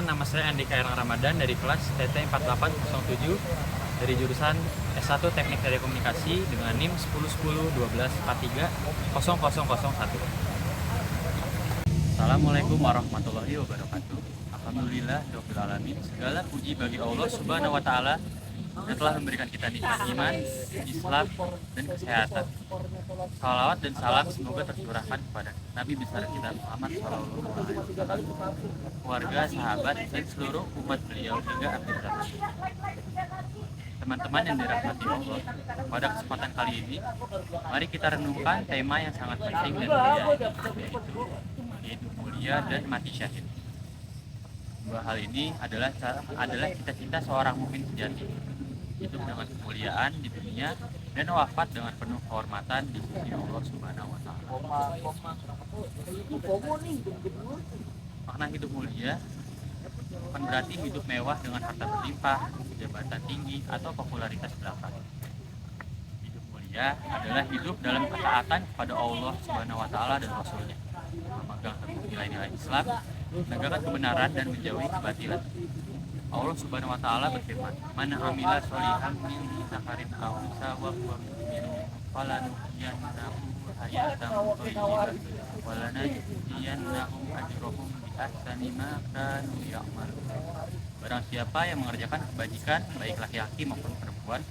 Perkenalkan, nama saya Andika Erang Ramadan dari kelas TT 4807 dari jurusan S1 Teknik Telekomunikasi dengan NIM 101012430001. Assalamualaikum warahmatullahi wabarakatuh. Alhamdulillah rabbil alamin. Segala puji bagi Allah Subhanahu wa taala yang telah memberikan kita nikmat iman, Islam, dan kesehatan. Salawat dan salam semoga tercurahkan kepada Nabi besar kita Muhammad SAW, keluarga, sahabat, dan seluruh umat beliau hingga akhir zaman. Teman-teman yang dirahmati Allah, pada kesempatan kali ini, mari kita renungkan tema yang sangat penting dan mulia, yaitu hidup mulia dan mati syahid. Dua hal ini adalah cita-cita seorang mukmin sejati, hidup dengan kemuliaan di dunia dan wafat dengan penuh kehormatan di sisi Allah Subhanahu wa taala. Makna hidup mulia bukan berarti hidup mewah dengan harta berlimpah, jabatan tinggi, atau popularitas belaka. Hidup mulia adalah hidup dalam ketaatan kepada Allah Subhanahu wa taala dan Rasulnya, memegang teguh nilai-nilai Islam, menegakkan kebenaran dan menjauhi kebatilan. Allah Subhanahu wa taala berfirman, "Man amila sholihan min dzakarin aw unsa wa huwa mu'minun falanuhyiyannahu hayatan thayyibatan wa lanajziyannahum ajrahum bi ahsani ma kanu ya'malun." Barang siapa yang mengerjakan kebajikan baik laki-laki maupun perempuan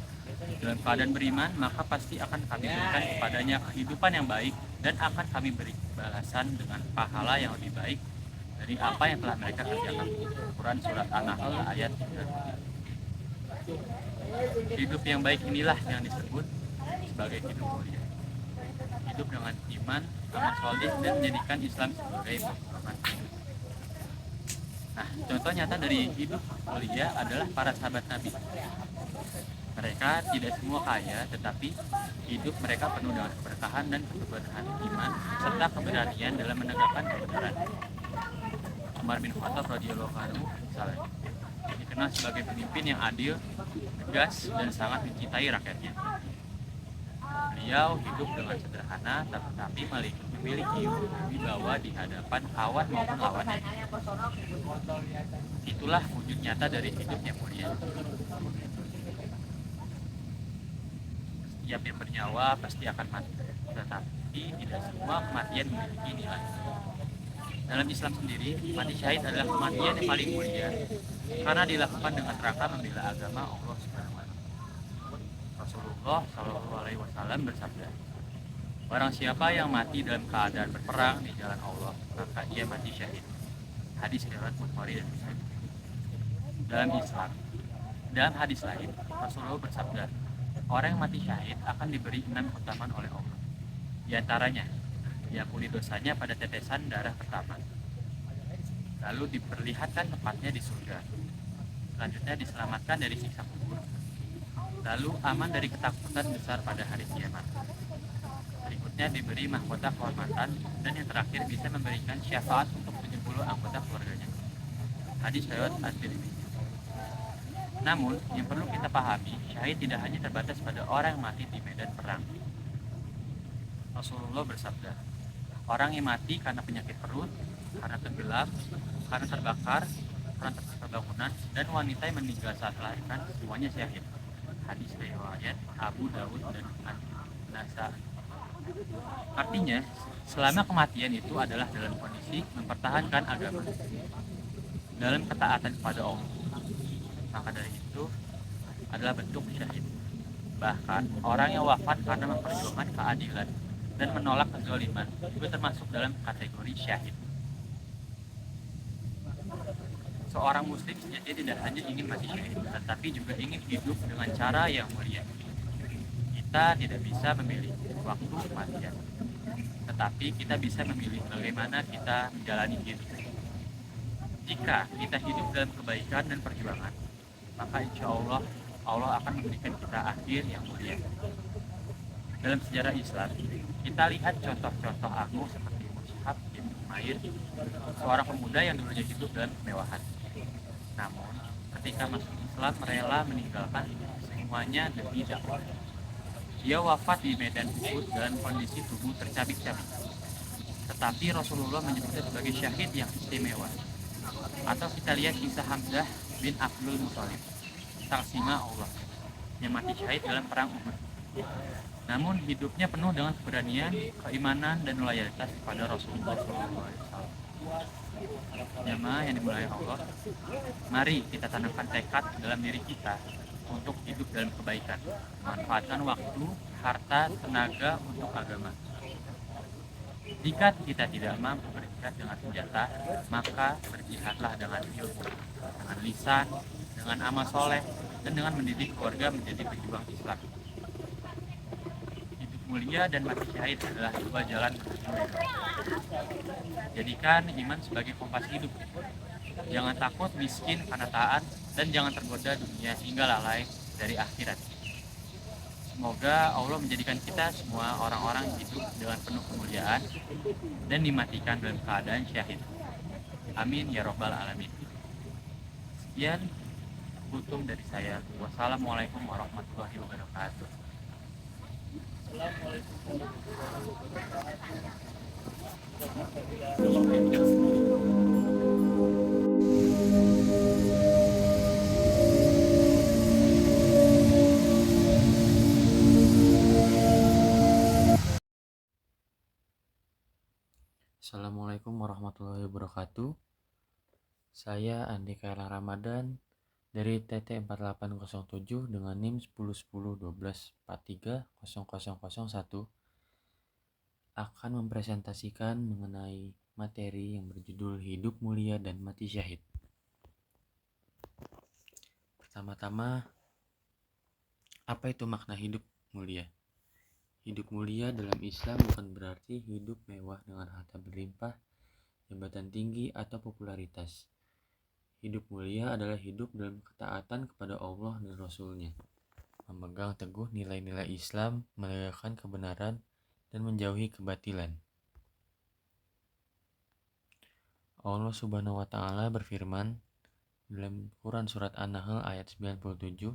dalam keadaan beriman, maka pasti akan kami berikan kepadanya kehidupan yang baik dan akan kami beri balasan dengan pahala yang lebih baik dari apa yang telah mereka kerjakan. Quran Surat An-Nahl ayat 3. Hidup yang baik inilah yang disebut sebagai hidup mulia. Hidup dengan iman, amal soleh, dan menjadikan Islam sebagai pedoman. Nah, contoh nyata dari hidup mulia adalah para sahabat Nabi. Mereka tidak semua kaya, tetapi hidup mereka penuh dengan keberkahan dan keteguhan iman, serta keberanian dalam menegakkan kebenaran. Umar bin Khattab radhiyallahu anhu misalnya, dikenal sebagai pemimpin yang adil, tegas, dan sangat mencintai rakyatnya. Beliau hidup dengan sederhana, tetapi memiliki wibawa di hadapan kawan maupun lawannya. Itulah wujud nyata dari hidup yang mulia. Setiap yang bernyawa pasti akan mati, tetapi tidak semua kematian memiliki nilai. Dalam Islam sendiri, mati syahid adalah kematian yang paling mulia karena dilakukan dengan rangka membela agama Allah Subhanahu wa taala. Rasulullah Shallallahu alaihi wasallam bersabda, "Barang siapa yang mati dalam keadaan berperang di jalan Allah, maka ia mati syahid." Hadis riwayat Bukhari dan Muslim. Dalam hadis lain, Rasulullah bersabda, orang yang mati syahid akan diberi 6 keutamaan oleh Allah. Di antaranya, diampuni dosanya pada tetesan darah pertama, lalu diperlihatkan tempatnya di surga, selanjutnya diselamatkan dari siksa kubur, lalu aman dari ketakutan besar pada hari kiamat, berikutnya diberi mahkota kehormatan, dan yang terakhir bisa memberikan syafaat untuk 70 anggota keluarganya. Hadis riwayat At-Tirmidzi. Namun, yang perlu kita pahami, syahid tidak hanya terbatas pada orang yang mati di medan perang. Rasulullah bersabda, orang yang mati karena penyakit perut, karena tenggelam, karena terbakar, karena tertimpa bangunan, dan wanita yang meninggal saat melahirkan, semuanya syahid. Hadis riwayat Abu Dawud dan An-Nasa'i. Artinya, selama kematian itu adalah dalam kondisi mempertahankan agama, dalam ketaatan kepada Allah, maka dari itu adalah bentuk syahid. Bahkan orang yang wafat karena memperjuangkan keadilan dan menolak kezaliman juga termasuk dalam kategori syahid. Seorang muslim sejati tidak hanya ingin mati syahid, tetapi juga ingin hidup dengan cara yang mulia. Kita tidak bisa memilih waktu kematian, tetapi kita bisa memilih bagaimana kita menjalani hidup. Jika kita hidup dalam kebaikan dan perjuangan, maka insya Allah akan memberikan kita akhir yang mulia. Dalam sejarah Islam, kita lihat contoh-contoh agung seperti Mus'ab bin Umair, seorang pemuda yang dulunya hidup dalam kemewahan. Namun, ketika masuk Islam rela meninggalkan semuanya demi dakwah. Dia wafat di medan Uhud dalam kondisi tubuh tercabik-cabik. Tetapi Rasulullah menyebutnya sebagai syahid yang istimewa. Atau kita lihat kisah Hamzah bin Abdul Muthalib, sang singa Allah yang mati syahid dalam perang Uhud. Namun hidupnya penuh dengan keberanian, keimanan, dan loyalitas kepada Rasulullah SAW. Jamaah yang dimulai Allah, mari kita tanamkan tekad dalam diri kita untuk hidup dalam kebaikan, manfaatkan waktu, harta, tenaga untuk agama. Jika kita tidak mampu berjihad dengan senjata, maka berjihadlah dengan ilmu, dengan lisan, dengan amal soleh, dan dengan mendidik keluarga menjadi pejuang Islam. Hidup mulia dan mati syahid adalah dua jalan menuju. Jadikan iman sebagai kompas hidup. Jangan takut miskin karena taat, dan jangan tergoda dunia hingga lalai dari akhirat. Semoga Allah menjadikan kita semua orang-orang hidup dengan penuh kemuliaan dan dimatikan dalam keadaan syahid. Amin ya robbal alamin. Sekian tutup dari saya. Wassalamualaikum warahmatullahi wabarakatuh. Assalamualaikum warahmatullahi wabarakatuh. Saya Andika Ramadan dari TT 4807 dengan NIM 101012430001 akan mempresentasikan mengenai materi yang berjudul Hidup Mulia dan Mati Syahid. Pertama-tama, apa itu makna hidup mulia? Hidup mulia dalam Islam bukan berarti hidup mewah dengan harta berlimpah, jabatan tinggi, atau popularitas. Hidup mulia adalah hidup dalam ketaatan kepada Allah dan Rasul-Nya, memegang teguh nilai-nilai Islam, menegakkan kebenaran, dan menjauhi kebatilan. Allah Subhanahu wa Ta'ala berfirman dalam Quran Surat An-Nahl ayat 97,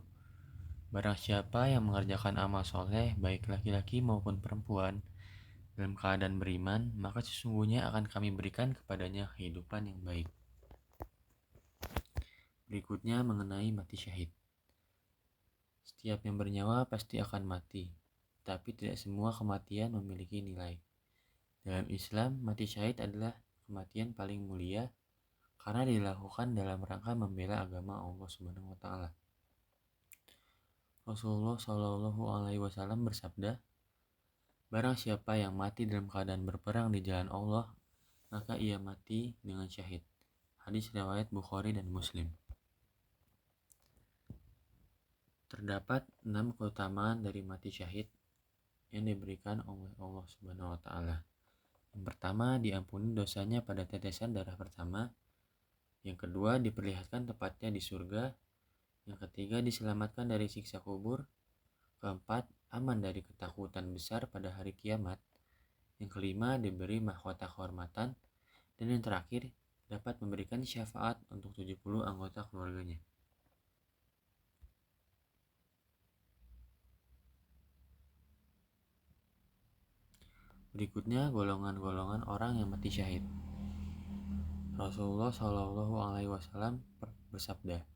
barang siapa yang mengerjakan amal soleh, baik laki-laki maupun perempuan, dalam keadaan beriman, maka sesungguhnya akan kami berikan kepadanya kehidupan yang baik. Berikutnya mengenai mati syahid. Setiap yang bernyawa pasti akan mati, tapi tidak semua kematian memiliki nilai. Dalam Islam, mati syahid adalah kematian paling mulia karena dilakukan dalam rangka membela agama Allah Subhanahu wa Ta'ala. Rasulullah Shallallahu Alaihi Wasallam bersabda, barang siapa yang mati dalam keadaan berperang di jalan Allah, maka ia mati dengan syahid. Hadis riwayat Bukhari dan Muslim. Terdapat 6 keutamaan dari mati syahid yang diberikan oleh Allah Subhanahu wa Ta'ala. Yang pertama, diampuni dosanya pada tetesan darah pertama. Yang kedua, diperlihatkan tepatnya di surga. Yang ketiga, diselamatkan dari siksa kubur. Keempat, aman dari ketakutan besar pada hari kiamat. Yang kelima, diberi mahkota kehormatan. Dan yang terakhir, dapat memberikan syafaat untuk 70 anggota keluarganya. Berikutnya, golongan-golongan orang yang mati syahid. Rasulullah Shallallahu Alaihi Wasallam bersabda,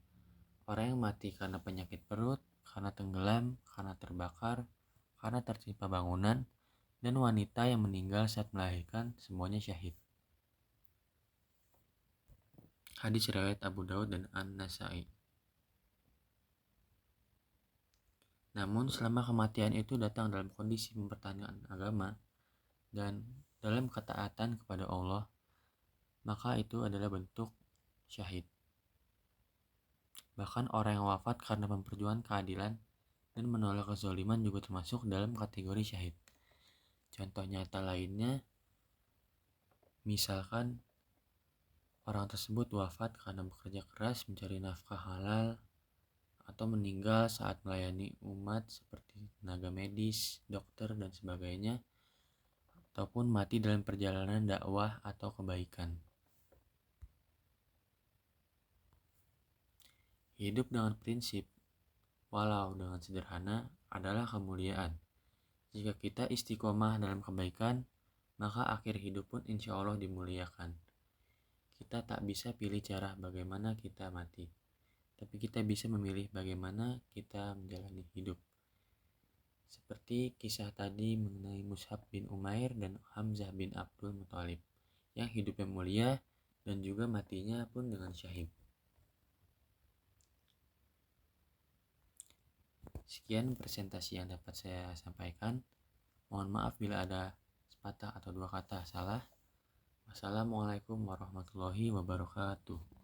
orang yang mati karena penyakit perut, karena tenggelam, karena terbakar, karena tertimpa bangunan, dan wanita yang meninggal saat melahirkan, semuanya syahid. Hadis riwayat Abu Daud dan An-Nasai. Namun selama kematian itu datang dalam kondisi mempertahankan agama dan dalam ketaatan kepada Allah, maka itu adalah bentuk syahid. Bahkan orang yang wafat karena memperjuangkan keadilan dan menolak kezaliman juga termasuk dalam kategori syahid. Contoh nyata lainnya, misalkan orang tersebut wafat karena bekerja keras mencari nafkah halal atau meninggal saat melayani umat seperti tenaga medis, dokter, dan sebagainya, ataupun mati dalam perjalanan dakwah atau kebaikan. Hidup dengan prinsip, walau dengan sederhana, adalah kemuliaan. Jika kita istiqomah dalam kebaikan, maka akhir hidup pun insya Allah dimuliakan. Kita tak bisa pilih cara bagaimana kita mati, tapi kita bisa memilih bagaimana kita menjalani hidup. Seperti kisah tadi mengenai Mus'ab bin Umair dan Hamzah bin Abdul Muthalib, yang hidupnya mulia dan juga matinya pun dengan syahid. Sekian presentasi yang dapat saya sampaikan. Mohon maaf bila ada sepatah atau dua kata salah. Wassalamualaikum warahmatullahi wabarakatuh.